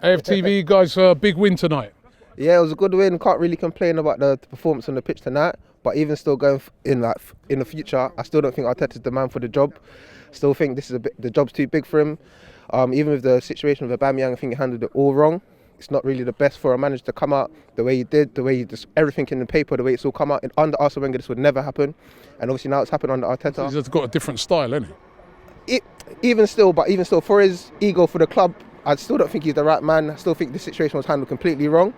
AFTV guys, big win tonight. Yeah, it was a good win. Can't really complain about the performance on the pitch tonight. But even still going in the future, I still don't think Arteta's the man for the job. Still think this is the job's too big for him. Even with the situation with Aubameyang, I think he handled it all wrong. It's not really the best for a manager to come out the way he did, the way he just everything in the paper, the way it's all come out. And under Arsene Wenger, this would never happen. And obviously now it's happened under Arteta. He's got a different style, hasn't he? Even still, for his ego, for the club, I still don't think he's the right man. I still think the situation was handled completely wrong.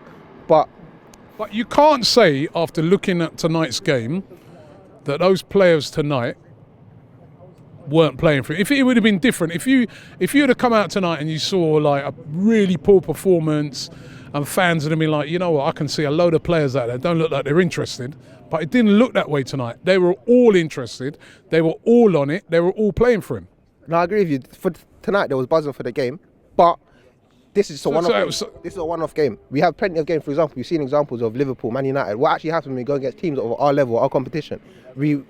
But you can't say, after looking at tonight's game, that those players tonight weren't playing for it. If it would have been different, if you had have come out tonight and you saw like a really poor performance and fans would have been like, you know what, I can see a load of players out there don't look like they're interested, but it didn't look that way tonight. They were all interested, they were all on it, they were all playing for him. No, I agree with you. For tonight, there was buzzing for the game, but this is a one-off game. We have plenty of games. For example, we've seen examples of Liverpool, Man United. What actually happens when we go against teams of our level, our competition? It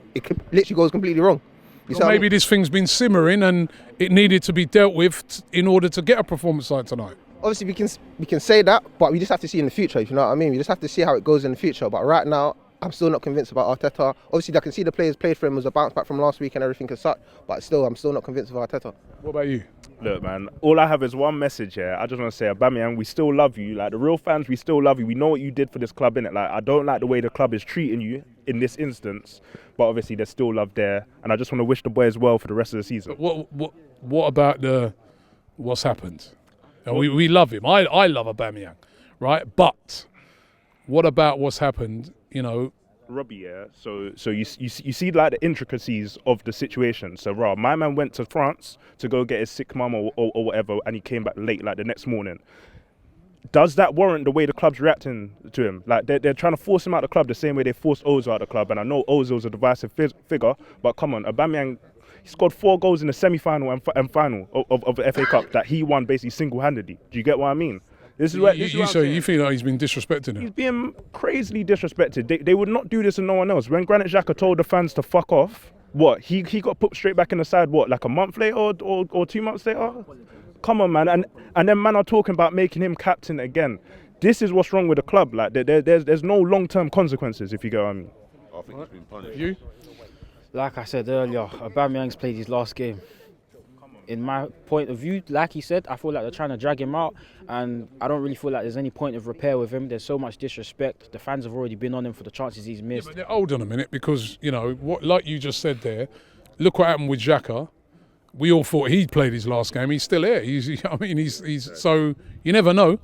literally goes completely wrong. Well, maybe this thing's been simmering and it needed to be dealt with in order to get a performance like tonight. Obviously, we can say that, but we just have to see in the future. If you know what I mean, we just have to see how it goes in the future. But right now, I'm still not convinced about Arteta. Obviously, I can see the players played for him as a bounce back from last week and everything as such. But still, I'm still not convinced of Arteta. What about you? Look, man, all I have is one message here. I just want to say, Aubameyang, we still love you. Like, the real fans, we still love you. We know what you did for this club, innit? Like, I don't like the way the club is treating you in this instance, but obviously there's still love there. And I just want to wish the boys well for the rest of the season. What about what's happened? We love him. I love Aubameyang, right? But what about what's happened, you know? Robbie, yeah. So you see like the intricacies of the situation. So, my man went to France to go get his sick mum or whatever, and he came back late, like the next morning. Does that warrant the way the club's reacting to him? Like they're trying to force him out of the club the same way they forced Ozil out of the club. And I know Ozil's a divisive figure, but come on, Aubameyang, he scored 4 goals in the semi-final and final of the FA Cup that he won basically single-handedly. Do you get what I mean? This is what you feel like he's been disrespected? He's being crazily disrespected. They would not do this to no one else. When Granit Xhaka told the fans to fuck off, he got put straight back in the side, like a month later or 2 months later? Come on, man. And then man are talking about making him captain again. This is what's wrong with the club. Like there's no long-term consequences, if you get what I mean. I think he's been punished. You? Like I said earlier, Aubameyang's played his last game. In my point of view, like he said, I feel like they're trying to drag him out, and I don't really feel like there's any point of repair with him. There's so much disrespect. The fans have already been on him for the chances he's missed. Yeah, but they're old on a minute because, you know, like you just said there, look what happened with Xhaka. We all thought he'd played his last game. He's still here. He's so you never know.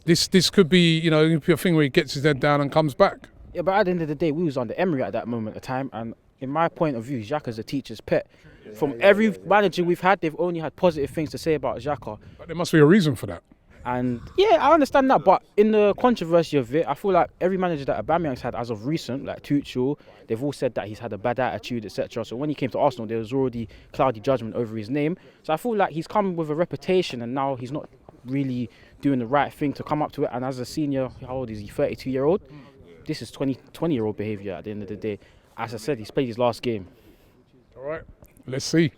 This could be, you know, a thing where he gets his head down and comes back. Yeah, but at the end of the day, we was under Emery at that moment of time, and in my point of view, Xhaka's a teacher's pet. From every manager we've had, they've only had positive things to say about Xhaka. But there must be a reason for that. And yeah, I understand that, but in the controversy of it, I feel like every manager that Aubameyang's had as of recent, like Tuchel, they've all said that he's had a bad attitude, etc. So when he came to Arsenal, there was already cloudy judgment over his name. So I feel like he's come with a reputation, and now he's not really doing the right thing to come up to it. And as a senior, how old is he? 32-year-old. This is 20-year-old behaviour at the end of the day. As I said, he's played his last game. All right, let's see.